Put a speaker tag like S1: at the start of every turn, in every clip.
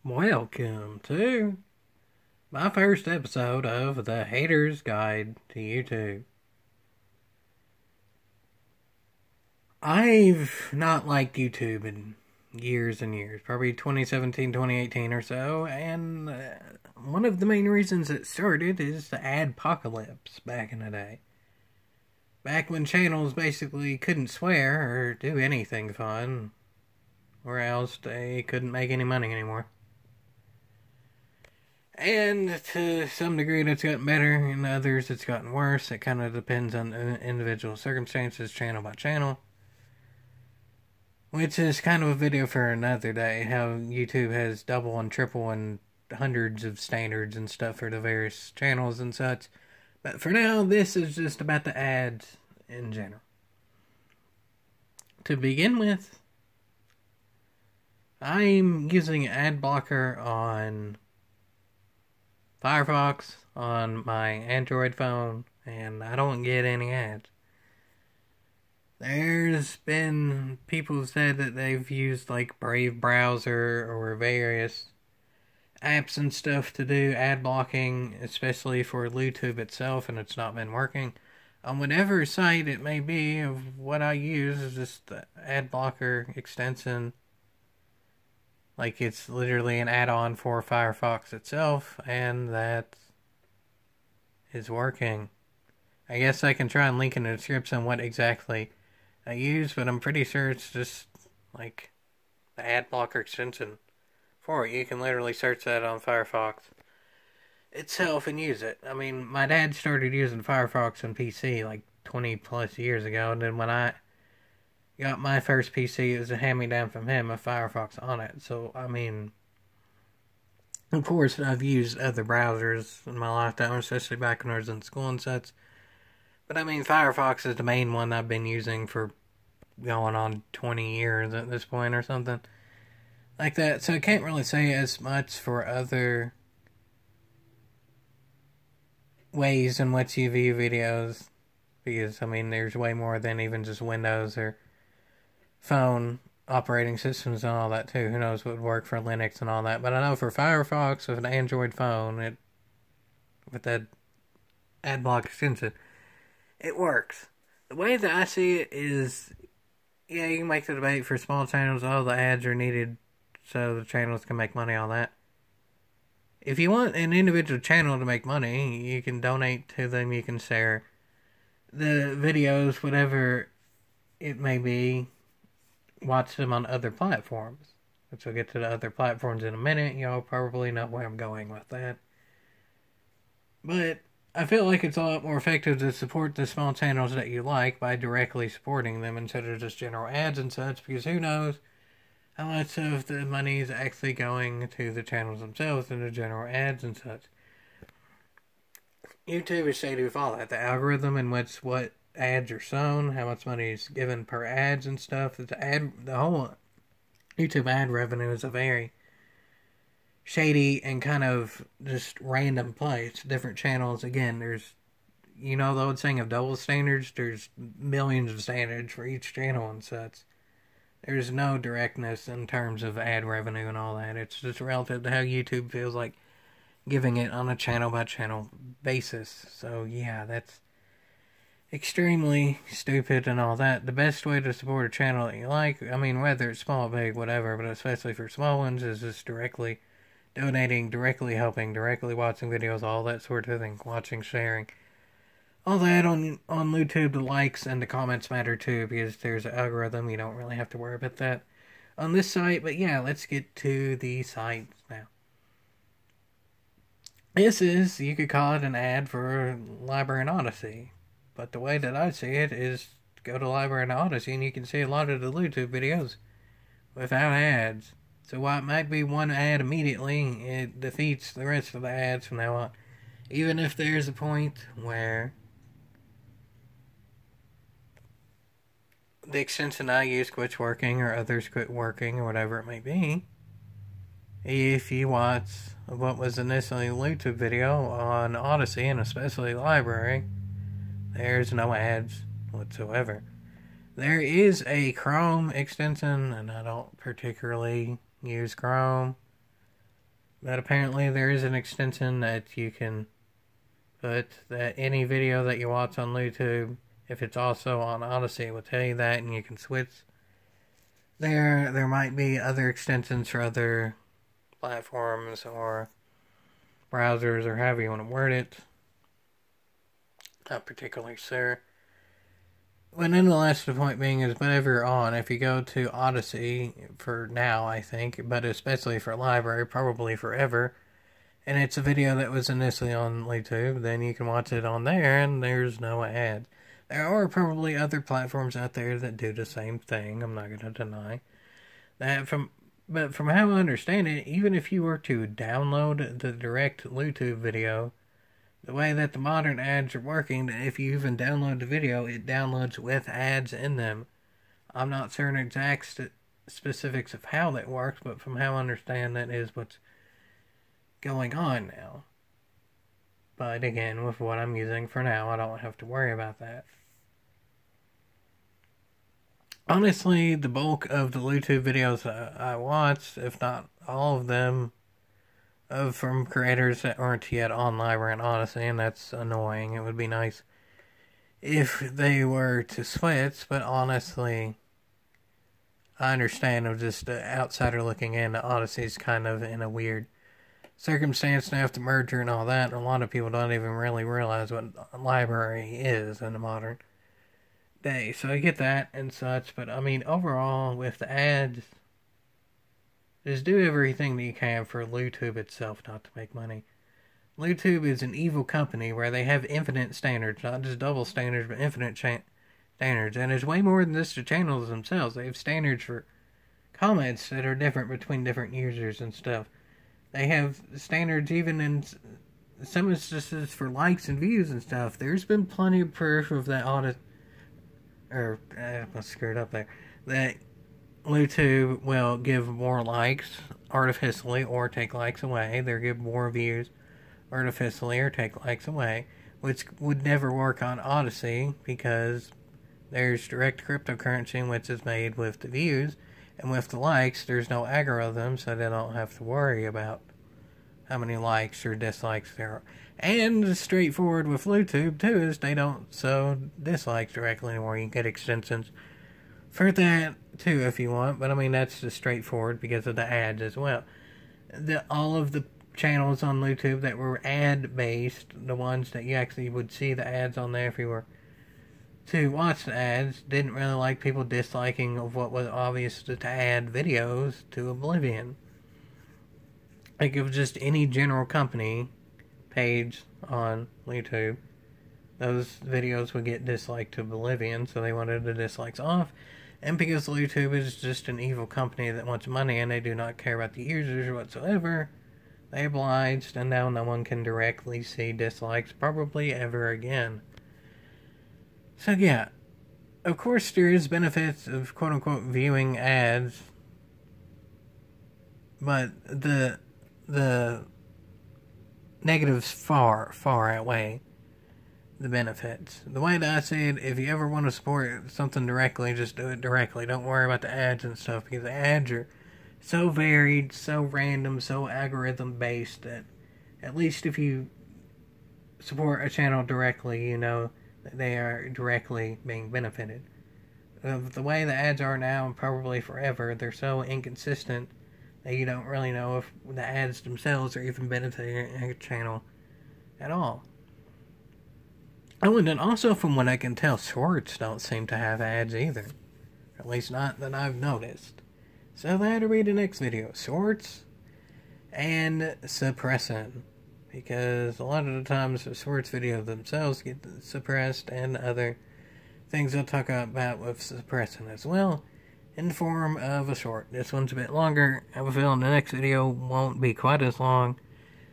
S1: Welcome to my first episode of The Hater's Guide to YouTube. I've not liked YouTube in years and years, probably 2017, 2018 or so, and one of the main reasons it started is the adpocalypse back in the day. Back when channels basically couldn't swear or do anything fun, or else they couldn't make any money anymore. And to some degree that's gotten better, and others it's gotten worse. It kind of depends on individual circumstances, channel by channel. Which is kind of a video for another day, how YouTube has double and triple and hundreds of standards and stuff for the various channels and such. But for now, this is just about the ads in general. To begin with, I'm using ad blocker on Firefox on my Android phone, and I don't get any ads. There's been people who said that they've used like Brave browser or various apps and stuff to do ad blocking, especially for lootube itself, and it's not been working. On whatever site it may be of what I use is just the ad blocker extension. Like, it's literally an add-on for Firefox itself, and that is working. I guess I can try and link in the description what exactly I use, but I'm pretty sure it's just, like, the ad blocker extension for it. You can literally search that on Firefox itself and use it. I mean, my dad started using Firefox on PC, like, 20 plus years ago, and then when I got my first PC, it was a hand-me-down from him, a Firefox on it. So, I mean, of course, I've used other browsers in my lifetime, especially back when I was in school and such. But, I mean, Firefox is the main one I've been using for going on 20 years at this point or something like that. So, I can't really say as much for other ways in which you view videos. Because, I mean, there's way more than even just Windows or phone operating systems and all that too. Who knows what would work for Linux and all that. But I know for Firefox with an Android phone, with that adblock extension, it works. The way that I see it is, yeah, you can make the debate for small channels. All the ads are needed so the channels can make money on that. If you want an individual channel to make money, you can donate to them. You can share the videos, whatever it may be. Watch them on other platforms, which we'll get to the other platforms in a minute. Y'all probably know where I'm going with that. But I feel like it's a lot more effective to support the small channels that you like by directly supporting them instead of just general ads and such, because who knows how much of the money is actually going to the channels themselves and the general ads and such. YouTube is shady with all that. The algorithm and what ads are shown, how much money is given per ads and stuff. The whole YouTube ad revenue is a very shady and kind of just random place. Different channels, again, there's, you know, the old saying of double standards, there's millions of standards for each channel and such. There's no directness in terms of ad revenue and all that. It's just relative to how YouTube feels like giving it on a channel by channel basis. So yeah, that's extremely stupid and all that. The best way to support a channel that you like, I mean, whether it's small, big, whatever, but especially for small ones, is just directly donating, directly helping, directly watching videos, all that sort of thing, watching, sharing. All that on YouTube, the likes and the comments matter too, because there's an algorithm. You don't really have to worry about that on this site. But yeah, let's get to the site now. This is, you could call it an ad for LBRY and Odyssey. But the way that I see it is go to LBRY and Odyssey and you can see a lot of the YouTube videos without ads. So while it might be one ad immediately, it defeats the rest of the ads from now on. Even if there's a point where the extension I use quits working or others quit working or whatever it may be, if you watch what was initially a YouTube video on Odysee and especially LBRY, there's no ads whatsoever. There is a Chrome extension, and I don't particularly use Chrome. But apparently there is an extension that you can put that any video that you watch on YouTube, if it's also on Odyssey, it will tell you that, and you can switch. There might be other extensions for other platforms or browsers or however you want to word it. Not particularly sure. But nonetheless, the point being is whatever you're on, if you go to Odysee for now, I think, but especially for library, probably forever, and it's a video that was initially on YouTube, then you can watch it on there and there's no ads. There are probably other platforms out there that do the same thing, I'm not going to deny that. But from how I understand it, even if you were to download the direct YouTube video, the way that the modern ads are working, if you even download the video, it downloads with ads in them. I'm not certain exact specifics of how that works, but from how I understand, that is what's going on now. But again, with what I'm using for now, I don't have to worry about that. Honestly, the bulk of the YouTube videos I watch, if not all of them, from creators that aren't yet on Library and Odyssey, and that's annoying. It would be nice if they were to switch, but honestly, I understand of just an outsider looking in, Odyssey's kind of in a weird circumstance now with the merger and all that. A lot of people don't even really realize what a library is in the modern day. So I get that and such, but I mean, overall, with the ads, just do everything that you can for LootTube itself not to make money. LootTube is an evil company where they have infinite standards, not just double standards, but infinite standards. And it's way more than just the channels themselves. They have standards for comments that are different between different users and stuff. They have standards even in some instances for likes and views and stuff. There's been plenty of proof of that I screwed up there. That LootTube will give more likes artificially or take likes away. They'll give more views artificially or take likes away, which would never work on Odysee because there's direct cryptocurrency which is made with the views, and with the likes there's no algorithm, so they don't have to worry about how many likes or dislikes there are. And straightforward with LootTube too is they don't show dislikes directly anymore. You can get extensions for that too if you want, but I mean that's just straightforward because of the ads as well. All of the channels on LootTube that were ad based, the ones that you actually would see the ads on there if you were to watch the ads, didn't really like people disliking of what was obvious to add videos to oblivion. Like if just any general company page on LootTube, those videos would get disliked to oblivion, so they wanted the dislikes off. And because LootTube is just an evil company that wants money and they do not care about the users whatsoever, they obliged, and now no one can directly see dislikes probably ever again. So yeah, of course there is benefits of quote-unquote viewing ads, but the negatives far outweigh the benefits. The way that I see it, if you ever want to support something directly, just do it directly. Don't worry about the ads and stuff, because the ads are so varied, so random, so algorithm based that at least if you support a channel directly, you know that they are directly being benefited. Of the way the ads are now and probably forever, they're so inconsistent that you don't really know if the ads themselves are even benefiting a channel at all. Oh, and then also from what I can tell, shorts don't seem to have ads either. At least not that I've noticed. So that'll be the next video. Shorts and suppressing. Because a lot of the times the shorts videos themselves get suppressed, and other things I'll talk about with suppressing as well in the form of a short. This one's a bit longer. I have a feeling the next video won't be quite as long.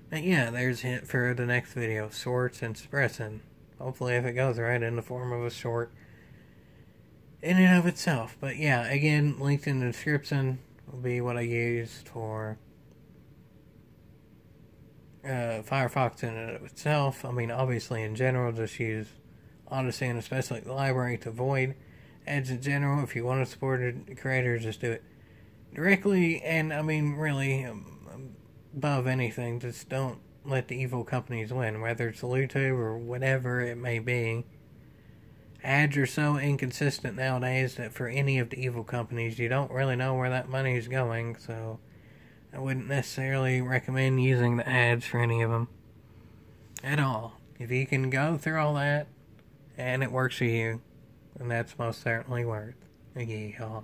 S1: But yeah, there's a hint for the next video. Shorts and suppressing. Hopefully if it goes right in the form of a short in and of itself. But yeah, again, linked in the description will be what I used for Firefox in and of itself. I mean, obviously in general, just use Odysee and especially the library to avoid ads in general. If you want to support a creator, just do it directly. And I mean, really, above anything, just don't let the evil companies win, whether it's YouTube or whatever it may be. Ads are so inconsistent nowadays that for any of the evil companies, you don't really know where that money is going, so I wouldn't necessarily recommend using the ads for any of them at all. If you can go through all that and it works for you, then that's most certainly worth a yeehaw.